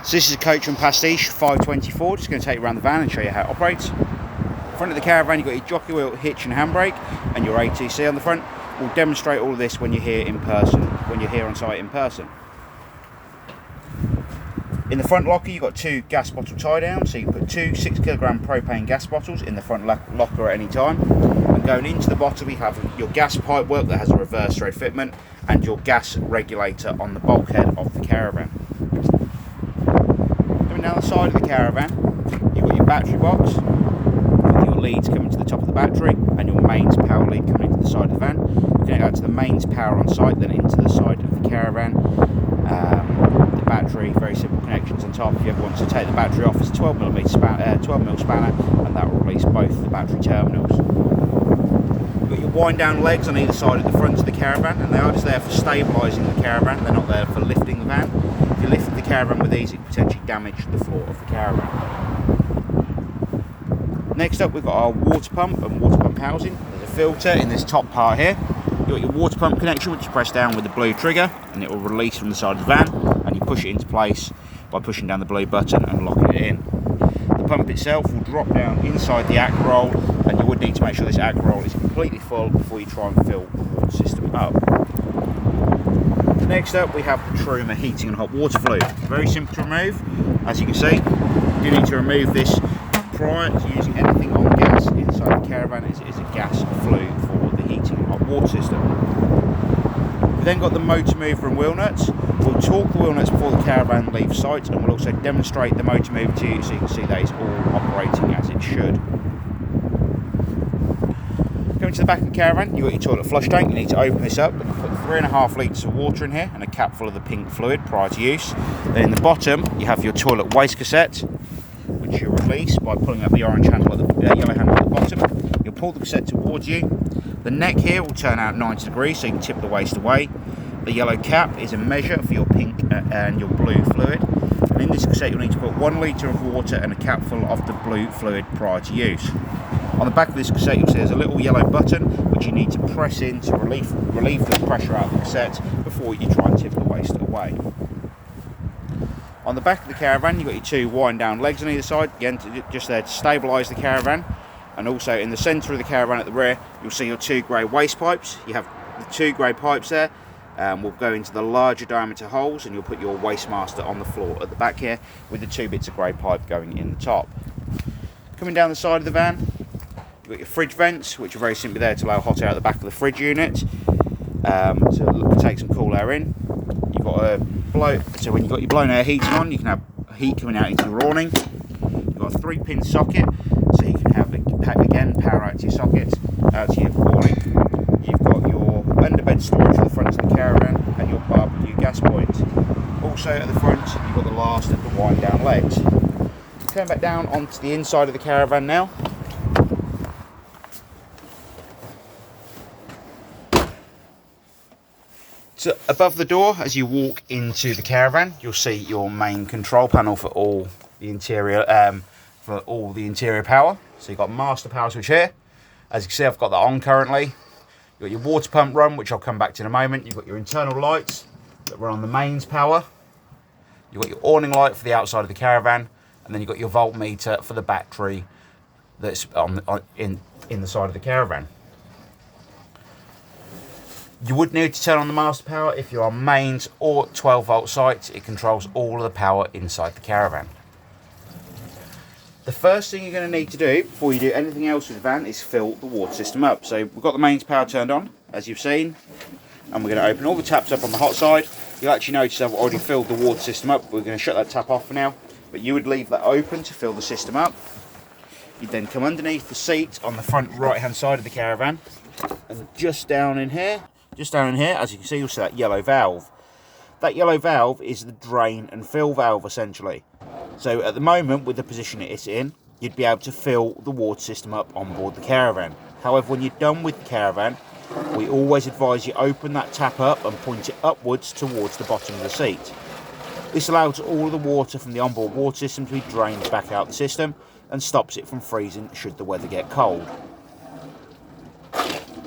So this is a Coachman Pastiche 524, just going to take you around the van and show you how it operates. Front of the caravan, you've got your jockey wheel, hitch and handbrake, and your ATC on the front. We'll demonstrate all of this when you're here in person, when you're here on site in person. In the front locker, you've got two gas bottle tie downs, so you can put two 6 kilogram propane gas bottles in the front locker at any time. And going into the bottom, we have your gas pipe work that has a reverse thread fitment and your gas regulator on the bulkhead of the caravan. Coming down the side of the caravan, you've got your battery box, with your leads coming to the top of the battery, and your mains power lead coming into the side of the van. You connect that to the mains power on site, then into the side of the caravan. The battery, very simple connections on top. If you ever want to take the battery off, it's a 12mm spanner, and that will release both the battery terminals. You've got your wind down legs on either side of the front of the caravan, and they are just there for stabilising the caravan. They're not there for lifting the van. If you lift the caravan with these, it can potentially damage the floor of the caravan. Next up, we've got our water pump and water pump housing. There's a filter in this top part here. You've got your water pump connection, which you press down with the blue trigger, and it will release from the side of the van, and you push it into place by pushing down the blue button and locking it in. The pump itself will drop down inside the aqua roll, and you would need to make sure this aqua roll is completely full before you try and fill the water system up. Next up, we have the Truma heating and hot water fluid. Very simple to remove. As you can see, you need to remove this prior to using anything on gas inside the caravan. It is a gas fluid for the heating and hot water system. We've then got the motor mover and wheel nuts. We'll torque the wheel nuts before the caravan leaves site, and we'll also demonstrate the motor mover to you so you can see that it's all operating as it should. Coming to the back of the caravan, you've got your toilet flush tank. You need to open this up and put 3.5 litres of water in here and a cap full of the pink fluid prior to use. Then in the bottom, you have your toilet waste cassette, which you release by pulling up the orange handle at the yellow handle at the bottom. You'll pull the cassette towards you. The neck here will turn out 90 degrees so you can tip the waste away. The yellow cap is a measure for your pink and your blue fluid. And in this cassette, you'll need to put 1 litre of water and a cap full of the blue fluid prior to use. On the back of this cassette, you'll see there's a little yellow button which you need to press in to relieve the pressure out of the cassette before you try and tip the waste away. On the back of the caravan, you've got your two wind down legs on either side, again just there to stabilise the caravan. And also in the centre of the caravan at the rear, you'll see your two grey waste pipes. You have the two grey pipes there. Will go into the larger diameter holes, and you'll put your waste master on the floor at the back here with the two bits of grey pipe going in the top. Coming down the side of the van, you've got your fridge vents, which are very simply there to allow hot air at the back of the fridge unit, to take some cool air in. You've got so when you've got your blown air heating on, you can have heat coming out into your awning. You've got a 3-pin socket, so you can have again power out to your socket, out to your awning. You've got your underbed storage at the front of the caravan and your barbecue gas point. Also at the front, you've got the last of the wind down legs. Turn back down onto the inside of the caravan now. So above the door, as you walk into the caravan, you'll see your main control panel for all the interior power. So you've got master power switch here. As you can see, I've got that on currently. You've got your water pump run, which I'll come back to in a moment. You've got your internal lights that run on the mains power. You've got your awning light for the outside of the caravan, and then you've got your voltmeter for the battery that's in the side of the caravan. You would need to turn on the master power if you're on mains or 12-volt sites. It controls all of the power inside the caravan. The first thing you're going to need to do before you do anything else with the van is fill the water system up. So we've got the mains power turned on, as you've seen, and we're going to open all the taps up on the hot side. You'll actually notice I've already filled the water system up. We're going to shut that tap off for now, but you would leave that open to fill the system up. You'd then come underneath the seat on the front right-hand side of the caravan, and just down in here, as you can see, you'll see that yellow valve. That yellow valve is the drain and fill valve, essentially. So at the moment, with the position it's in, you'd be able to fill the water system up on board the caravan. However, when you're done with the caravan, we always advise you open that tap up and point it upwards towards the bottom of the seat. This allows all of the water from the onboard water system to be drained back out the system and stops it from freezing should the weather get cold.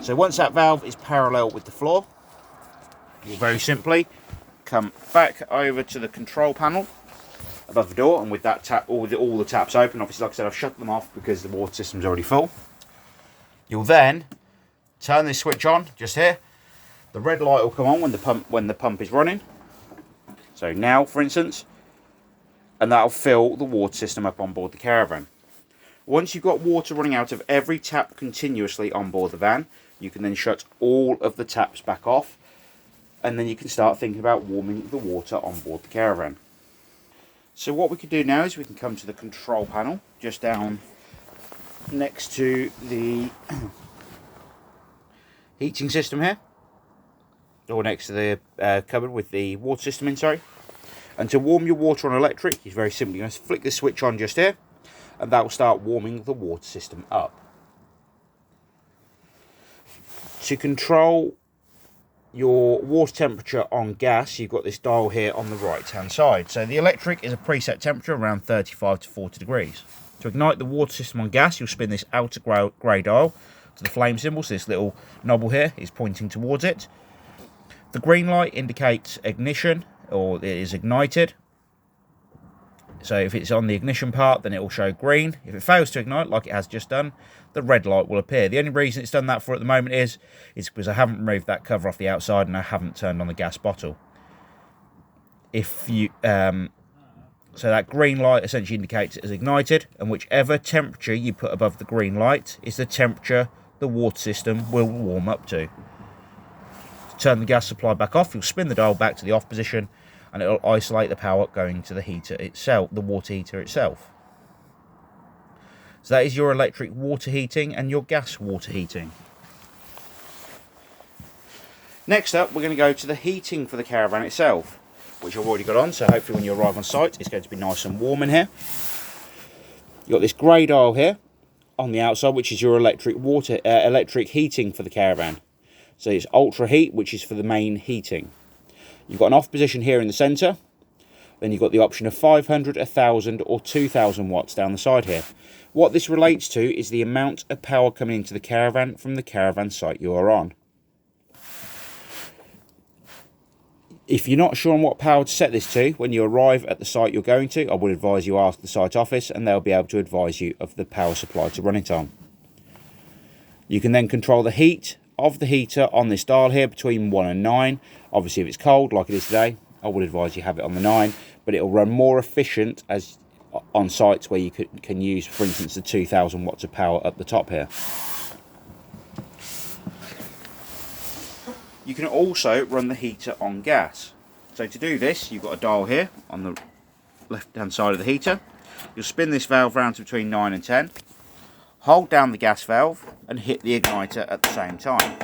So once that valve is parallel with the floor, you'll very simply come back over to the control panel above the door, and with that tap, all the taps open. Obviously, like I said, I've shut them off because the water system's already full. You'll then turn this switch on just here. The red light will come on when the pump is running. So now, for instance, and that'll fill the water system up on board the caravan. Once you've got water running out of every tap continuously on board the van, you can then shut all of the taps back off, and then you can start thinking about warming the water on board the caravan. So what we can do now is we can come to the control panel, just down next to the heating system here, or next to the cupboard with the water system in, sorry. And to warm your water on electric, you very simply just flick the switch on just here, and that will start warming the water system up. To control your water temperature on gas, you've got this dial here on the right hand side. So the electric is a preset temperature around 35 to 40 degrees. To ignite the water system on gas, you'll spin this outer grey dial to the flame symbol, so this little knob here is pointing towards it. The green light indicates ignition, or it is ignited. So if it's on the ignition part, then it will show green. If it fails to ignite, like it has just done, the red light will appear. The only reason it's done that for at the moment is because I haven't removed that cover off the outside and I haven't turned on the gas bottle. If you so that green light essentially indicates it is ignited, and whichever temperature you put above the green light is the temperature the water system will warm up to. To turn the gas supply back off, you'll spin the dial back to the off position, and it'll isolate the power going to the heater itself, the water heater itself. So that is your electric water heating and your gas water heating. Next up, we're going to go to the heating for the caravan itself, which I've already got on, so hopefully when you arrive on site it's going to be nice and warm in here. You've got this grey dial here on the outside, which is your electric heating for the caravan. So it's ultra heat, which is for the main heating. You've got an off position here in the centre. Then you've got the option of 500, 1000 or 2000 watts down the side here. What this relates to is the amount of power coming into the caravan from the caravan site you are on. If you're not sure on what power to set this to, when you arrive at the site you're going to, I would advise you ask the site office and they'll be able to advise you of the power supply to run it on. You can then control the heat of the heater on this dial here between 1 and 9. Obviously if it's cold like it is today, I would advise you have it on the 9, but it'll run more efficient as on sites where you can use, for instance, the 2000 watts of power up the top here. You can also run the heater on gas. So to do this, you've got a dial here on the left hand side of the heater. You'll spin this valve round to between 9 and 10, hold down the gas valve and hit the igniter at the same time.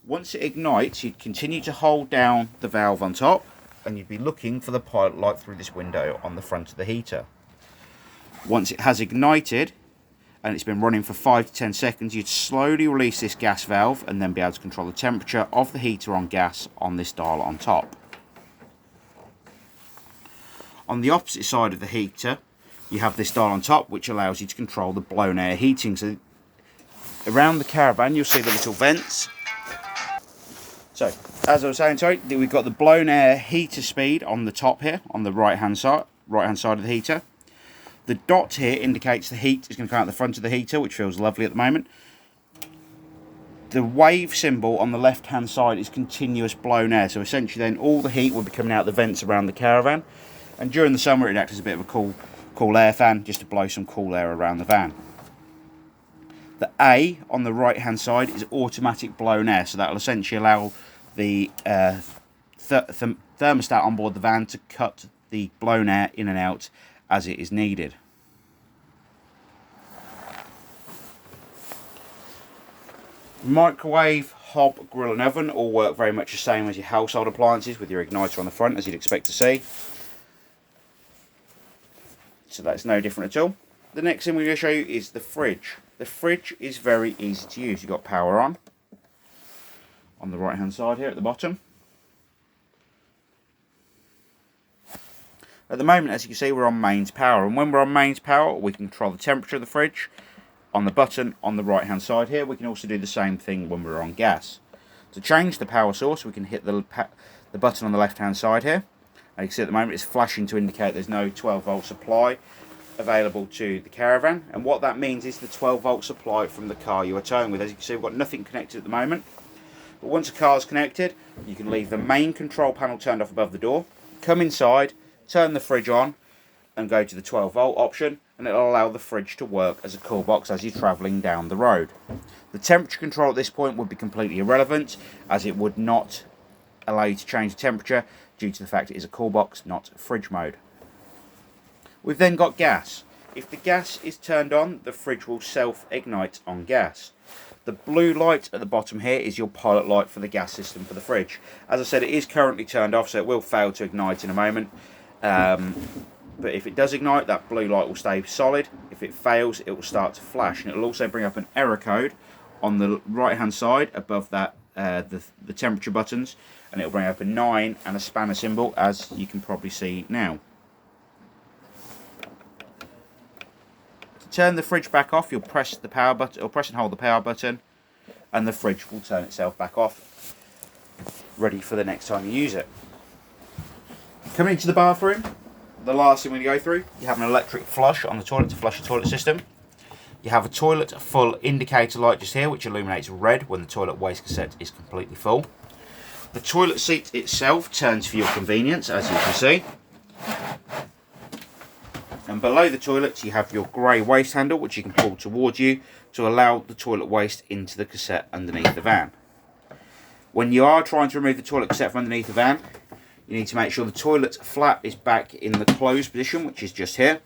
Once it ignites, you'd continue to hold down the valve on top and you'd be looking for the pilot light through this window on the front of the heater. Once it has ignited and it's been running for 5 to 10 seconds, you'd slowly release this gas valve and then be able to control the temperature of the heater on gas on this dial on top. On the opposite side of the heater, you have this dial on top which allows you to control the blown air heating. So around the caravan you'll see the little vents. So as I was saying, sorry, we've got the blown air heater speed on the top here on the right hand side of the heater. The dot here indicates the heat is going to come out the front of the heater, which feels lovely at the moment. The wave symbol on the left hand side is continuous blown air, so essentially then all the heat will be coming out the vents around the caravan, and during the summer it acts as a bit of a cool air fan just to blow some cool air around the van. The A on the right hand side is automatic blown air, so that will essentially allow the thermostat on board the van to cut the blown air in and out as it is needed. Microwave, hob, grill and oven all work very much the same as your household appliances, with your igniter on the front as you'd expect to see. So that's no different at all. The next thing we're going to show you is the fridge. The fridge is very easy to use. You've got power on the right hand side here at the bottom. At the moment, as you can see, we're on mains power, and when we're on mains power we can control the temperature of the fridge on the button on the right hand side here. We can also do the same thing when we're on gas. To change the power source we can hit the button on the left hand side here, And you can see at the moment it's flashing to indicate there's no 12-volt supply available to the caravan, and what that means is the 12-volt supply from the car you are towing with. As you can see, we've got nothing connected at the moment, but once a car is connected, you can leave the main control panel turned off above the door, come inside, turn the fridge on and go to the 12-volt option, and it'll allow the fridge to work as a cool box as you're travelling down the road. The temperature control at this point would be completely irrelevant, as it would not allow you to change the temperature due to the fact it is a cool box, not fridge mode. We've then got gas. If the gas is turned on, the fridge will self-ignite on gas. The blue light at the bottom here is your pilot light for the gas system for the fridge. As I said, it is currently turned off, so it will fail to ignite in a moment. But if it does ignite, that blue light will stay solid. If it fails, it will start to flash, and it will also bring up an error code on the right hand side above that the temperature buttons, and it will bring up a 9 and a spanner symbol, as you can probably see now. Turn the fridge back off, you'll press the power button, or press and hold the power button, and the fridge will turn itself back off, ready for the next time you use it. Coming into the bathroom, the last thing we go through, you have an electric flush on the toilet to flush the toilet system. You have a toilet full indicator light just here, which illuminates red when the toilet waste cassette is completely full. The toilet seat itself turns for your convenience, as you can see. And below the toilet you have your grey waste handle, which you can pull towards you to allow the toilet waste into the cassette underneath the van. When you are trying to remove the toilet cassette from underneath the van, you need to make sure the toilet flap is back in the closed position, which is just here.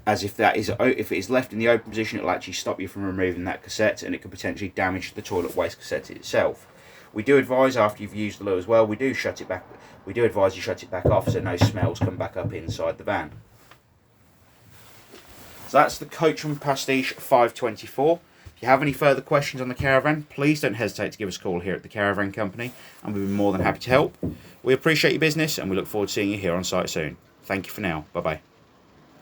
As if it is left in the open position, it will actually stop you from removing that cassette, and it could potentially damage the toilet waste cassette itself. We do advise, after you've used the loo as well, we do advise you shut it back off so no smells come back up inside the van. So that's the Coachman Pastiche 524. If you have any further questions on the caravan, please don't hesitate to give us a call here at the Caravan Company, and we'll be more than happy to help. We appreciate your business, and we look forward to seeing you here on site soon. Thank you for now. Bye bye.